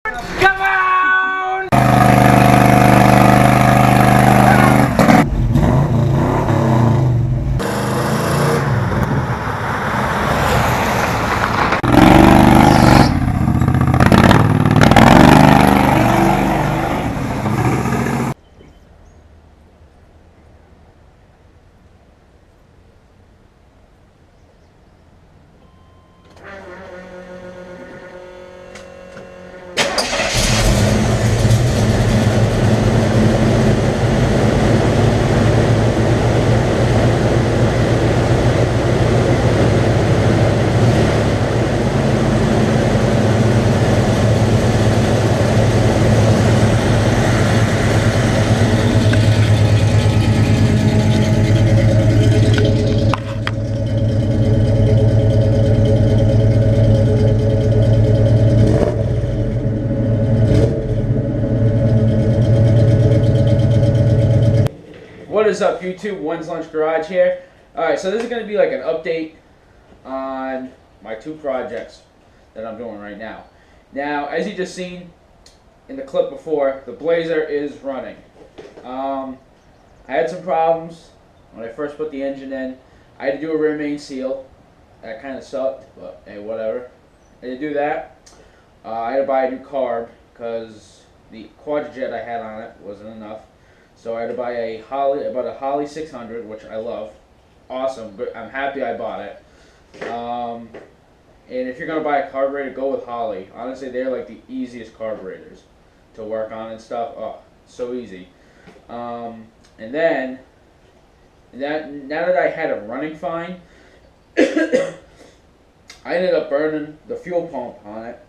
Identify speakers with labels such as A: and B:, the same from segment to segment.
A: Come on! What is up, YouTube? One's Lunch Garage here. Alright, so this is going to be like an update on my two projects that I'm doing right now. Now, as you just seen in the clip before, the Blazer is running. I had some problems when I first put the engine in. I had to do a rear main seal. That kind of sucked, but hey, whatever. I had to do that. I had to buy a new carb because the Quadrajet I had on it wasn't enough. So I had to buy a Holley 600, which I love. Awesome. I'm happy I bought it. And if you're going to buy a carburetor, go with Holley. Honestly, they're like the easiest carburetors to work on and stuff. Oh, so easy. And then, now that I had it running fine, I ended up burning the fuel pump on it.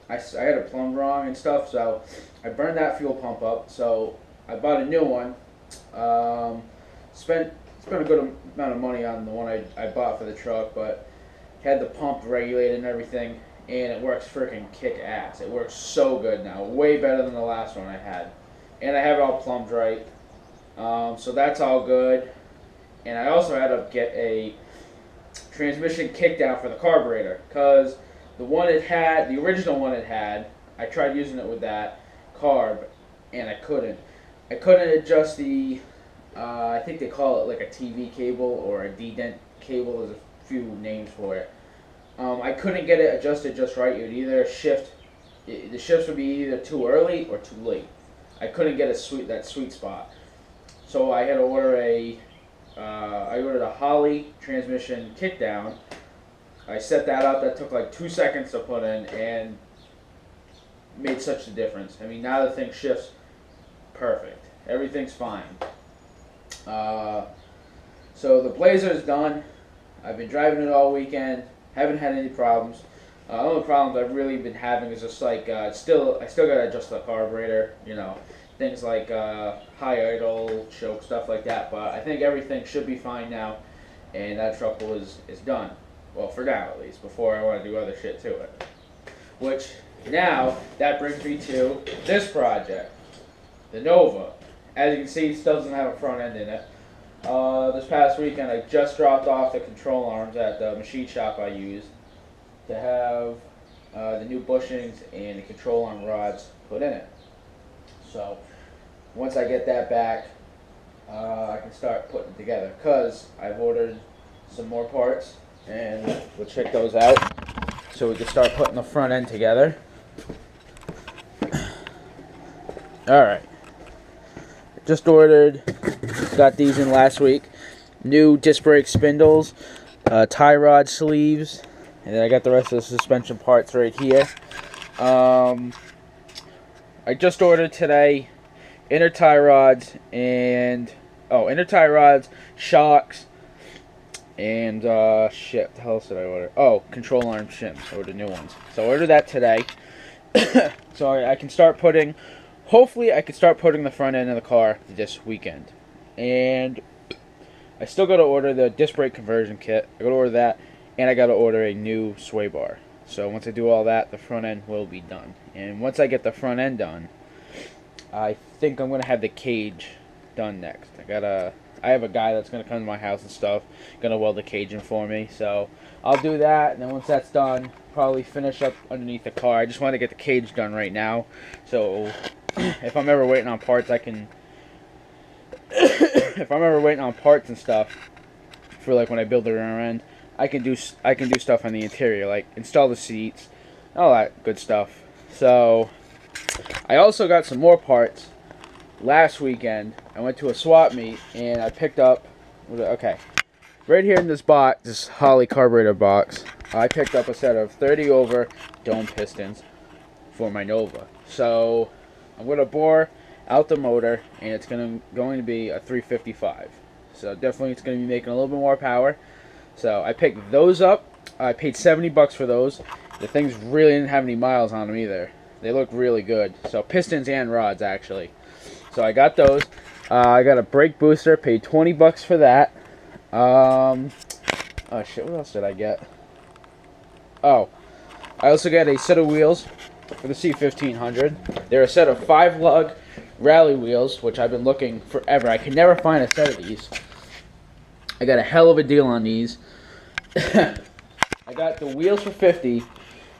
A: I had it plumbed wrong and stuff, so I burned that fuel pump up. So I bought a new one. Spent a good amount of money on the one I bought for the truck, but had the pump regulated and everything, and it works freaking kick ass. It works so good now, way better than the last one I had, and I have it all plumbed right. So that's all good. And I also had to get a transmission kickdown for the carburetor, because the one it had, the original one it had, I tried using it with that carb, and I couldn't. I couldn't adjust the, I think they call it like a TV cable or a D-dent cable. There's a few names for it. I couldn't get it adjusted just right. It would either shift, the shifts would be either too early or too late. I couldn't get that sweet spot. So I had to order I ordered a Holley transmission kickdown. I set that up. That took like 2 seconds to put in and made such a difference. I mean, now the thing shifts perfect. Everything's fine. So the Blazer is done. I've been driving it all weekend. Haven't had any problems. The only problems I've really been having is just like I still gotta adjust the carburetor. You know, things like high idle, choke, stuff like that. But I think everything should be fine now, and that truck is done. Well, for now at least, before I want to do other shit to it. Which, now, that brings me to this project, the Nova. As you can see, it still doesn't have a front end in it. This past weekend, I just dropped off the control arms at the machine shop I use to have the new bushings and the control arm rods put in it. So, once I get that back, I can start putting it together, because I've ordered some more parts, and we'll check those out so we can start putting the front end together. Alright, just ordered, got these in last week, new disc brake spindles, tie rod sleeves, and then I got the rest of the suspension parts right here. I just ordered today inner tie rods and inner tie rods, shocks, and shit, the hell else did I order? Oh, control arm shims. I ordered new ones. So I ordered that today. So I can start putting, hopefully I can start putting the front end of the car this weekend. And I still got to order the disc brake conversion kit. I got to order that, and I got to order a new sway bar. So once I do all that, the front end will be done. And once I get the front end done, I think I'm going to have the cage done next. I I have a guy that's gonna come to my house and stuff, gonna weld the cage in for me. So I'll do that, and then once that's done, probably finish up underneath the car. I just want to get the cage done right now, so if I'm ever waiting on parts, I can. If I'm ever waiting on parts and stuff for like when I build the rear end, I can do stuff on the interior, like install the seats, all that good stuff. So I also got some more parts last weekend. I went to a swap meet and I picked up, okay, right here in this box, this Holley carburetor box, I picked up a set of 30 over dome pistons for my Nova. So I'm going to bore out the motor, and it's going to be a 355. So definitely it's going to be making a little bit more power. So I picked those up. I paid $70 for those. The things really didn't have any miles on them either. They look really good. So pistons and rods actually. So I got those. I got a brake booster. Paid $20 for that. Oh shit! What else did I get? Oh, I also got a set of wheels for the C1500. They're a set of 5-lug rally wheels, which I've been looking forever. I can never find a set of these. I got a hell of a deal on these. I got the wheels for $50,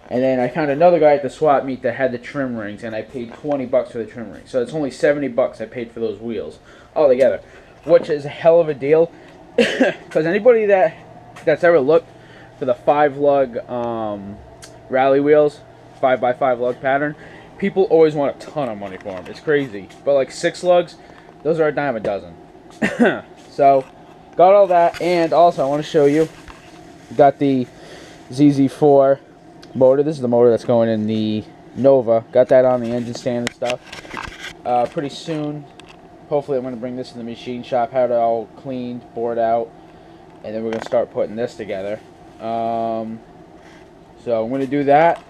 A: and then I found another guy at the swap meet that had the trim rings, and I paid $20 for the trim rings. So it's only $70 I paid for those wheels altogether, which is a hell of a deal. Because anybody that's ever looked for the 5-lug rally wheels, 5x5 lug pattern, people always want a ton of money for them. It's crazy. But like 6 lugs, those are a dime a dozen. So got all that, and also I want to show you, got the ZZ4 motor. This is the motor that's going in the Nova. Got that on the engine stand and stuff. Pretty soon, hopefully I'm going to bring this in the machine shop, have it all cleaned, bored out, and then we're going to start putting this together. So I'm going to do that.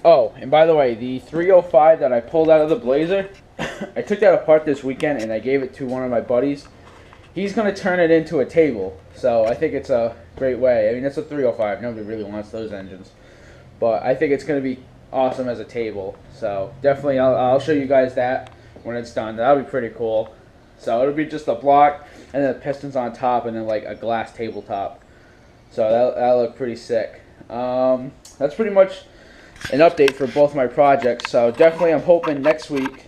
A: Oh, and by the way, the 305 that I pulled out of the Blazer, I took that apart this weekend and I gave it to one of my buddies. He's going to turn it into a table, so I think it's a great way. I mean, it's a 305. Nobody really wants those engines. But I think it's going to be awesome as a table. So definitely I'll show you guys that when it's done. That'll be pretty cool. So it'll be just a block and then the pistons on top and then like a glass tabletop. So that'll look pretty sick. That's pretty much an update for both my projects. So definitely I'm hoping next week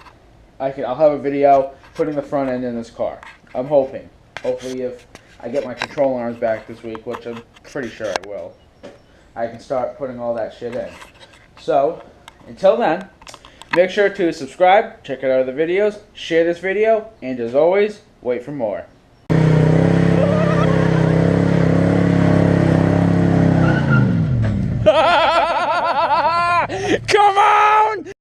A: I'll have a video putting the front end in this car. I'm hoping. Hopefully if I get my control arms back this week, which I'm pretty sure I will, I can start putting all that shit in. So until then, make sure to subscribe, check out other videos, share this video, and as always, wait for more. Come on!